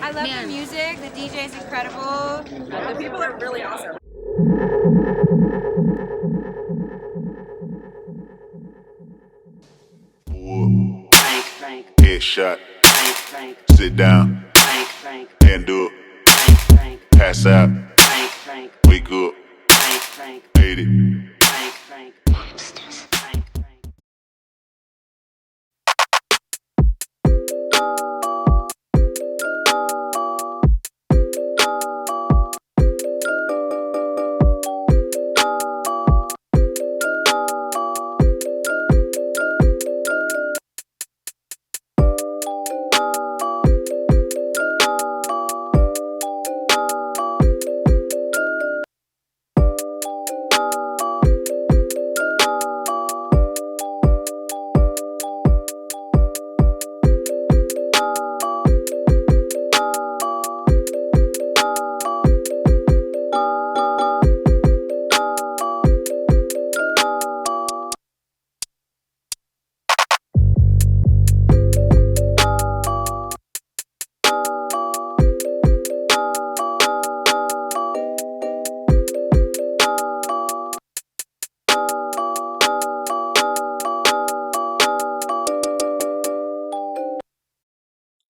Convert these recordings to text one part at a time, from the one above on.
I love the music. The DJ is incredible. The people are really awesome. Headshot. Sit down. And do it. Pass out. Wake up. Made it.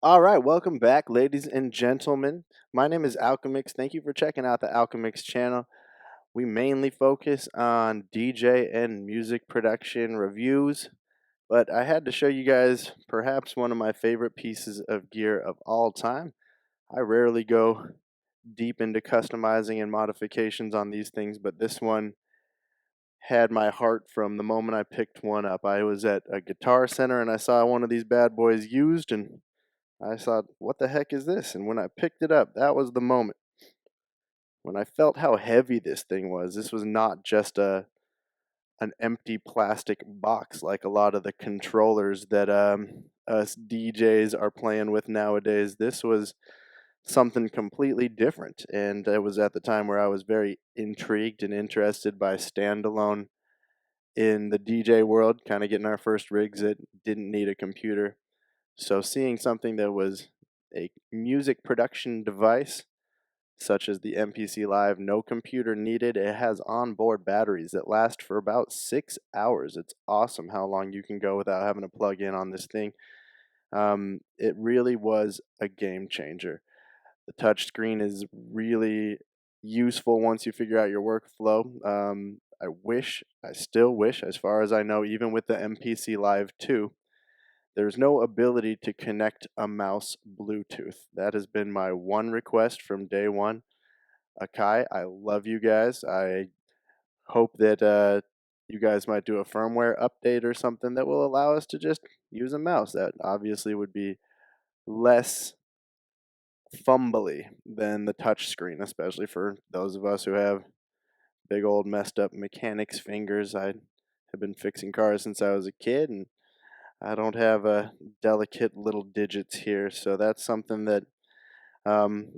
All right, welcome back, ladies and gentlemen. My name is Alchemix. Thank you for checking out the Alchemix channel. We mainly focus on DJ and music production reviews, but I had to show you guys perhaps one of my favorite pieces of gear of all time. I rarely go deep into customizing and modifications on these things, but this one had my heart from the moment I picked one up. I was at a Guitar Center and I saw one of these bad boys used, and I thought, what the heck is this? And when I picked it up, that was the moment. When I felt how heavy this thing was, this was not just an empty plastic box like a lot of the controllers that us DJs are playing with nowadays. This was something completely different, and it was at the time where I was very intrigued and interested by Standalone in the DJ world, kind of getting our first rigs that didn't need a computer. So seeing something that was a music production device, such as the MPC Live, no computer needed. It has onboard batteries that last for about 6 hours. It's awesome how long you can go without having to plug in on this thing. It really was a game changer. The touchscreen is really useful once you figure out your workflow. I still wish, as far as I know, even with the MPC Live 2, there's no ability to connect a mouse Bluetooth. That has been my one request from day one. Akai, I love you guys. I hope that you guys might do a firmware update or something that will allow us to just use a mouse. That obviously would be less fumbly than the touch screen, especially for those of us who have big old messed up mechanics fingers. I have been fixing cars since I was a kid, and I don't have delicate little digits here, so that's something that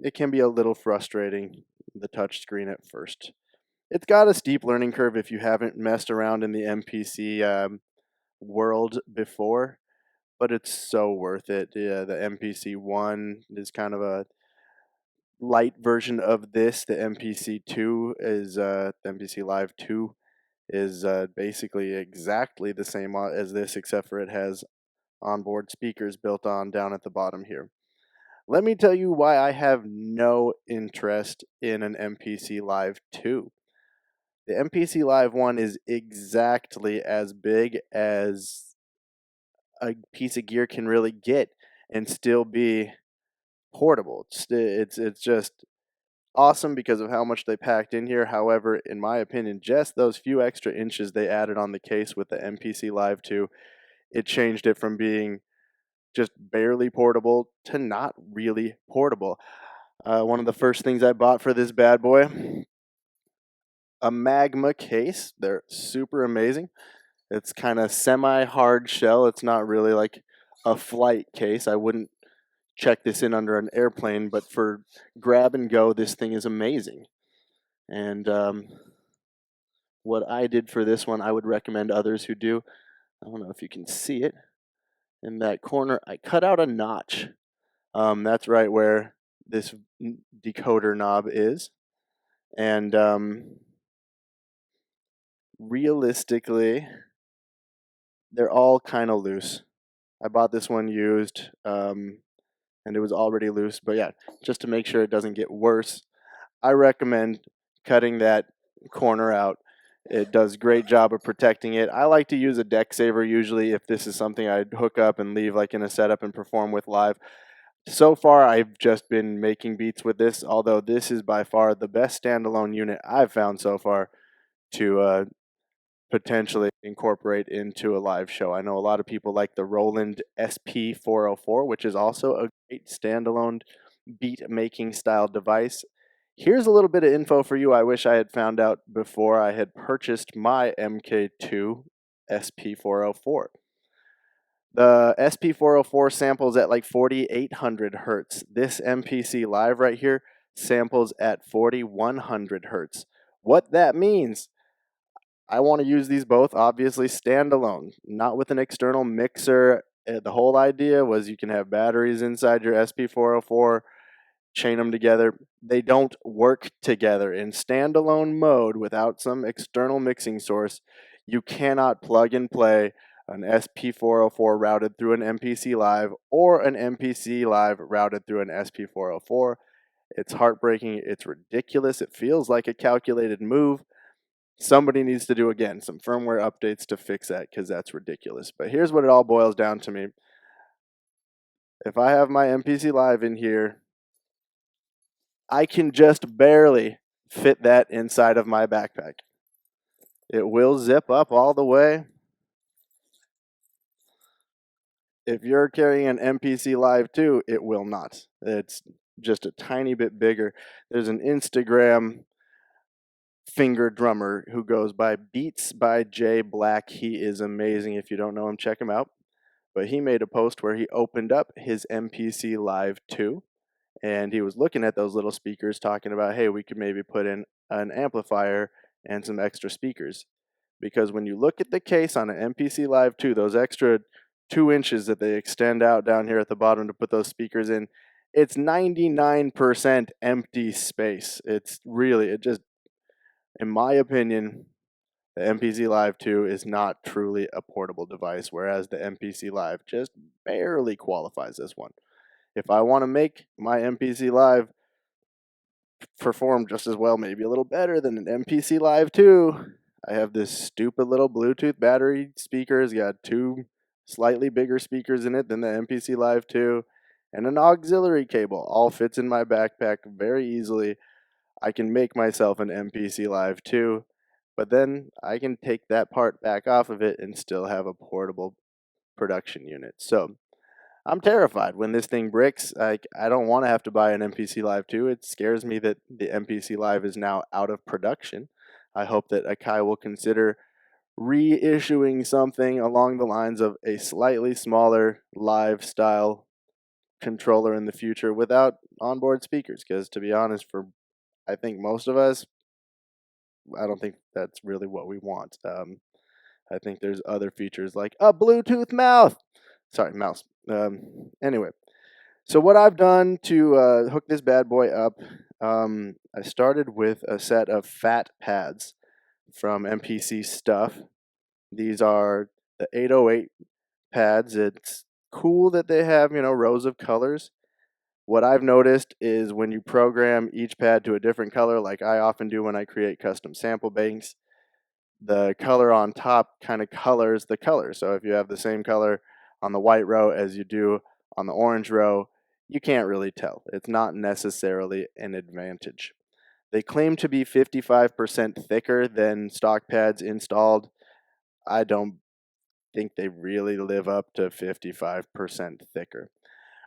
it can be a little frustrating, the touch screen at first. It's got a steep learning curve if you haven't messed around in the MPC world before, but it's so worth it. Yeah, the MPC 1 is kind of a light version of this. The MPC 2 is the MPC Live 2 is basically exactly the same as this, except for it has onboard speakers built on down at the bottom here. Let me tell you why I have no interest in an MPC Live 2. The MPC Live 1 is exactly as big as a piece of gear can really get and still be portable. It's just awesome because of how much they packed in here. However, in my opinion, just those few extra inches they added on the case with the MPC Live 2, it changed it from being just barely portable to not really portable. One of the first things I bought for this bad boy, a Magma case. They're super amazing. It's kind of semi-hard shell. It's not really like a flight case. I wouldn't check this in under an airplane, but for grab and go, this thing is amazing. And what I did for this one, I would recommend others who do. I don't know if you can see it. In that corner, I cut out a notch. That's right where this decoder knob is. And realistically, they're all kind of loose. I bought this one used, and it was already loose. But yeah, just to make sure it doesn't get worse, I recommend cutting that corner out. It does a great job of protecting it. I like to use a deck saver usually if this is something I'd hook up and leave like in a setup and perform with live. So far, I've just been making beats with this, although this is by far the best standalone unit I've found so far to potentially incorporate into a live show. I know a lot of people like the Roland SP404, which is also a great standalone beat making style device. Here's a little bit of info for you I wish I had found out before I had purchased my MK2 SP404. The SP404 samples at like 4800 hertz. This MPC Live right here samples at 4100 hertz. What that means, I want to use these both obviously standalone, not with an external mixer. The whole idea was you can have batteries inside your SP404, chain them together. They don't work together in standalone mode without some external mixing source. You cannot plug and play an SP404 routed through an MPC Live or an MPC Live routed through an SP404. It's heartbreaking. It's ridiculous. It feels like a calculated move. Somebody needs to do, again, some firmware updates to fix that because that's ridiculous. But here's what it all boils down to me. If I have my MPC Live in here, I can just barely fit that inside of my backpack. It will zip up all the way. If you're carrying an MPC Live 2, it will not. It's just a tiny bit bigger. There's an Instagram finger drummer who goes by Beats by J Black. He is amazing. If you don't know him, check him out. But he made a post where he opened up his MPC Live 2 and he was looking at those little speakers talking about, hey, we could maybe put in an amplifier and some extra speakers. Because when you look at the case on an MPC Live 2, those extra 2 inches that they extend out down here at the bottom to put those speakers in, it's 99% empty space. It's really, it just, in my opinion, the MPC Live 2 is not truly a portable device, whereas the MPC Live just barely qualifies as one. If I want to make my MPC Live perform just as well, maybe a little better than an MPC Live 2, I have this stupid little Bluetooth battery speaker. It's got 2 slightly bigger speakers in it than the MPC Live 2, and an auxiliary cable. All fits in my backpack very easily. I can make myself an MPC Live 2, but then I can take that part back off of it and still have a portable production unit. So I'm terrified when this thing bricks. I don't want to have to buy an MPC Live 2. It scares me that the MPC Live is now out of production. I hope that Akai will consider reissuing something along the lines of a slightly smaller live style controller in the future without onboard speakers, because to be honest, for I think most of us, I don't think that's really what we want. I think there's other features like a Bluetooth mouse. Sorry, mouse. Anyway, so what I've done to hook this bad boy up, I started with a set of fat pads from MPC Stuff. These are the 808 pads. It's cool that they have, rows of colors. What I've noticed is when you program each pad to a different color, like I often do when I create custom sample banks, the color on top kind of colors the color. So if you have the same color on the white row as you do on the orange row, you can't really tell. It's not necessarily an advantage. They claim to be 55% thicker than stock pads installed. I don't think they really live up to 55% thicker.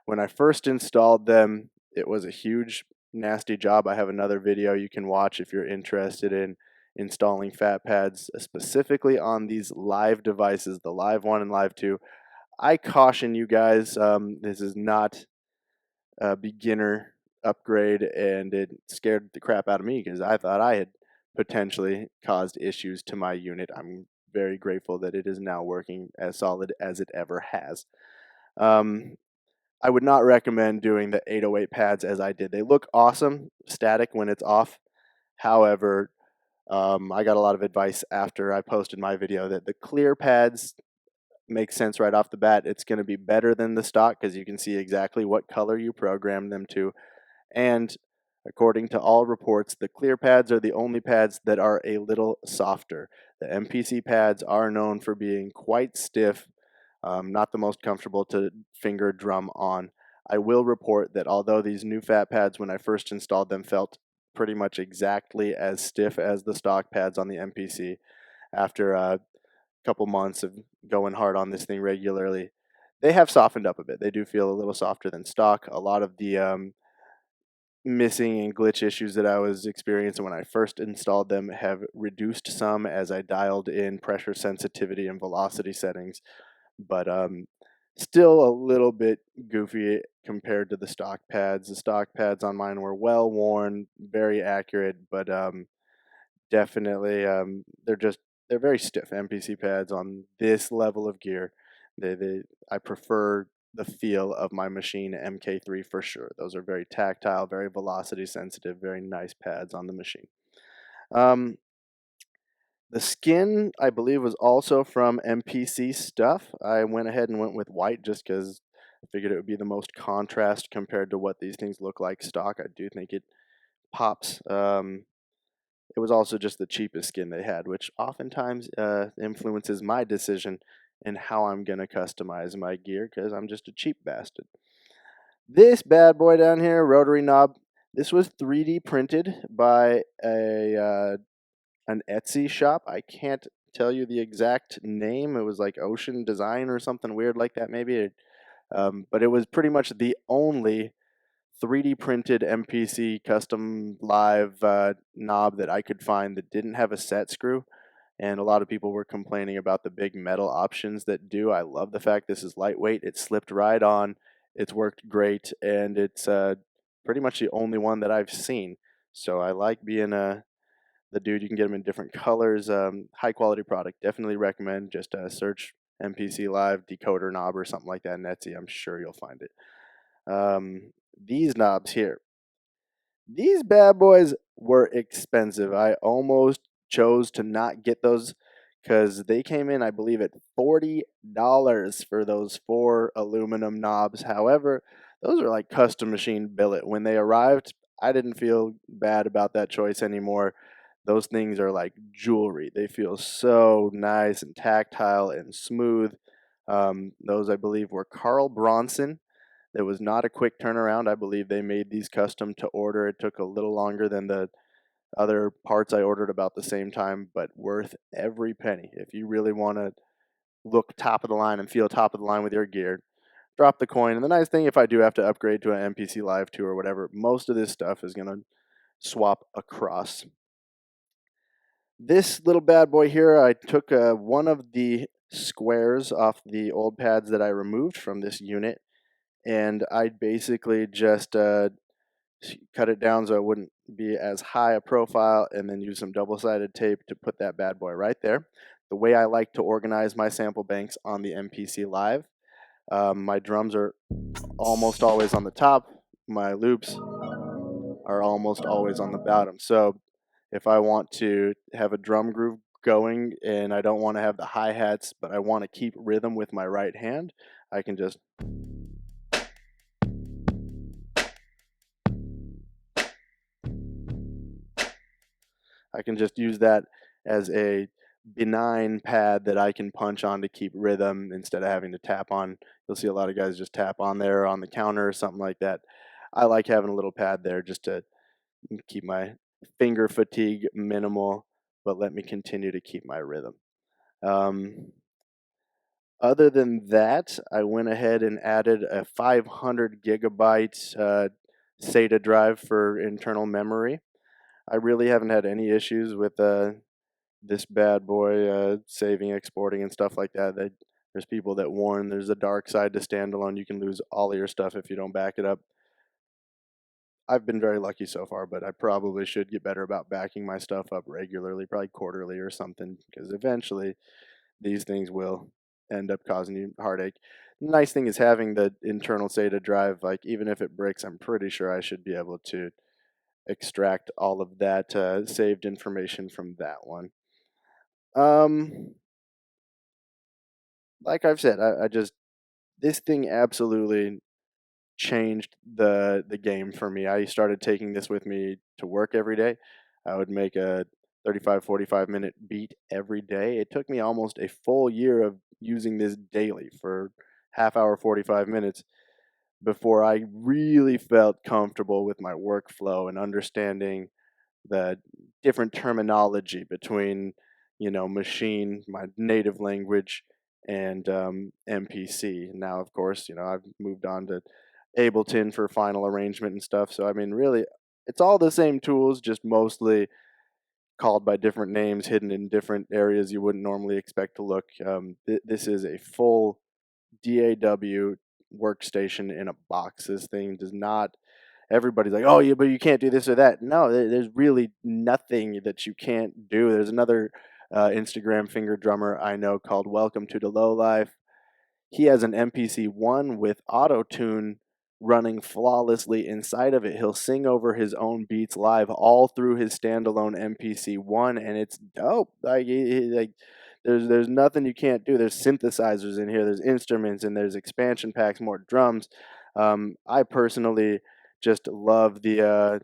When I first installed them, it was a huge, nasty job. I have another video you can watch if you're interested in installing fat pads, specifically on these live devices, the Live 1 and Live 2. I caution you guys, this is not a beginner upgrade, and it scared the crap out of me because I thought I had potentially caused issues to my unit. I'm very grateful that it is now working as solid as it ever has. I would not recommend doing the 808 pads as I did. They look awesome static when it's off. However, I got a lot of advice after I posted my video that the clear pads make sense right off the bat. It's going to be better than the stock because you can see exactly what color you programmed them to. And according to all reports, the clear pads are the only pads that are a little softer. The MPC pads are known for being quite stiff, not the most comfortable to finger drum on. I will report that although these new fat pads, when I first installed them, felt pretty much exactly as stiff as the stock pads on the MPC, after a couple months of going hard on this thing regularly, they have softened up a bit. They do feel a little softer than stock. A lot of the missing and glitch issues that I was experiencing when I first installed them have reduced some as I dialed in pressure sensitivity and velocity settings, but still a little bit goofy compared to the stock pads. The stock pads on mine were well worn, very accurate, but definitely they're very stiff. MPC pads on this level of gear, they I prefer the feel of my machine MK3 for sure. Those are very tactile, very velocity sensitive, very nice pads on the machine. Um, the skin, I believe, was also from MPC Stuff. I went ahead and went with white just because I figured it would be the most contrast compared to what these things look like stock. I do think it pops. It was also just the cheapest skin they had, which oftentimes influences my decision in how I'm going to customize my gear because I'm just a cheap bastard. This bad boy down here, rotary knob, this was 3D printed by an Etsy shop. I can't tell you the exact name. It was like Ocean Design or something weird like that, maybe. But it was pretty much the only 3D printed MPC custom live knob that I could find that didn't have a set screw. And a lot of people were complaining about the big metal options that do. I love the fact this is lightweight. It slipped right on. It's worked great, and it's pretty much the only one that I've seen. So I like being the dude. You can get them in different colors. High quality product. Definitely recommend. Just search MPC Live decoder knob or something like that in Etsy. I'm sure you'll find it. These knobs here. These bad boys were expensive. I almost chose to not get those because they came in, I believe, at $40 for those 4 aluminum knobs. However, those are like custom machine billet. When they arrived, I didn't feel bad about that choice anymore. Those things are like jewelry. They feel so nice and tactile and smooth. Those, I believe, were Carl Bronson. It was not a quick turnaround. I believe they made these custom to order. It took a little longer than the other parts I ordered about the same time, but worth every penny. If you really want to look top of the line and feel top of the line with your gear, drop the coin. And the nice thing, if I do have to upgrade to an MPC Live 2 or whatever, most of this stuff is going to swap across. This little bad boy here, I took one of the squares off the old pads that I removed from this unit, and I basically just cut it down so it wouldn't be as high a profile, and then use some double-sided tape to put that bad boy right there. The way I like to organize my sample banks on the MPC Live, my drums are almost always on the top, my loops are almost always on the bottom. So if I want to have a drum groove going and I don't want to have the hi-hats, but I want to keep rhythm with my right hand, I can just use that as a benign pad that I can punch on to keep rhythm instead of having to tap on. You'll see a lot of guys just tap on there on the counter or something like that. I like having a little pad there just to keep my finger fatigue minimal, but let me continue to keep my rhythm. Other than that, I went ahead and added a 500 gigabyte SATA drive for internal memory. I really haven't had any issues with this bad boy saving, exporting, and stuff like that. There's people that warn there's a dark side to standalone. You can lose all of your stuff if you don't back it up. I've been very lucky so far, but I probably should get better about backing my stuff up regularly, probably quarterly or something, because eventually these things will end up causing you heartache. The nice thing is having the internal SATA drive, like even if it breaks, I'm pretty sure I should be able to extract all of that saved information from that one. Um, like I've said, I just this thing absolutely changed the game for me. I started taking this with me to work every day. I would make a 35-45 minute beat every day. It took me almost a full year of using this daily for half hour 45 minutes before I really felt comfortable with my workflow and understanding the different terminology between, machine, my native language, and MPC. Now, of course, I've moved on to Ableton for final arrangement and stuff. So, I mean, really, it's all the same tools, just mostly called by different names, hidden in different areas you wouldn't normally expect to look. This is a full DAW workstation in a box. This thing does not. Everybody's like, oh, yeah, but you can't do this or that. No, there's really nothing that you can't do. There's another Instagram finger drummer I know called Welcome to the Low Life. He has an MPC one with auto tune running flawlessly inside of it. He'll sing over his own beats live all through his standalone MPC one, and it's dope. Like there's nothing you can't do. There's synthesizers in here. There's instruments and there's expansion packs, more drums. I personally just love the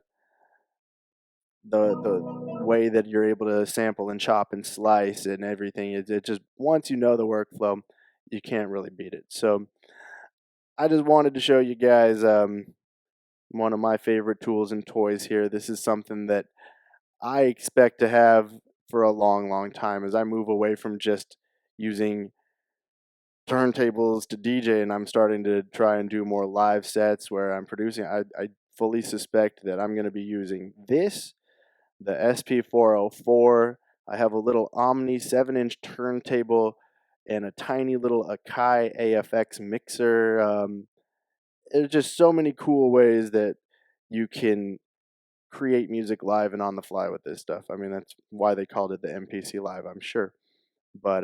way that you're able to sample and chop and slice and everything. It just once you know the workflow, you can't really beat it. So I just wanted to show you guys one of my favorite tools and toys here. This is something that I expect to have for a long, long time as I move away from just using turntables to DJ, and I'm starting to try and do more live sets where I'm producing. I fully suspect that I'm going to be using this, the SP404. I have a little Omni 7-inch turntable and a tiny little Akai AFX mixer. There's just so many cool ways that you can create music live and on the fly with this stuff. I mean, that's why they called it the MPC Live, I'm sure. But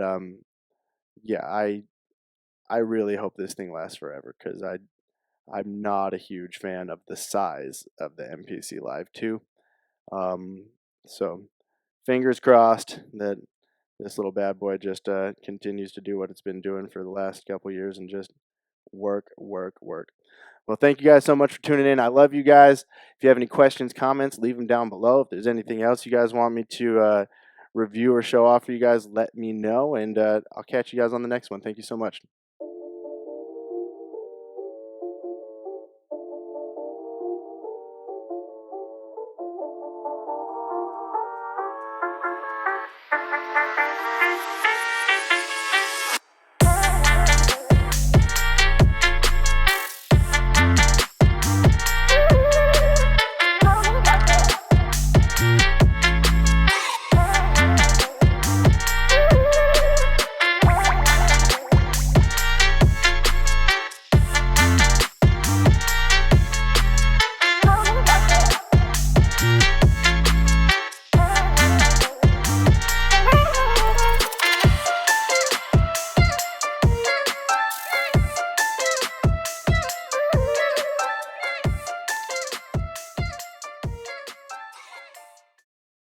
yeah, I really hope this thing lasts forever because I'm not a huge fan of the size of the MPC Live 2. So fingers crossed that this little bad boy just continues to do what it's been doing for the last couple years and just work, work, work. Well, thank you guys so much for tuning in. I love you guys. If you have any questions, comments, leave them down below. If there's anything else you guys want me to review or show off for you guys, let me know. And I'll catch you guys on the next one. Thank you so much.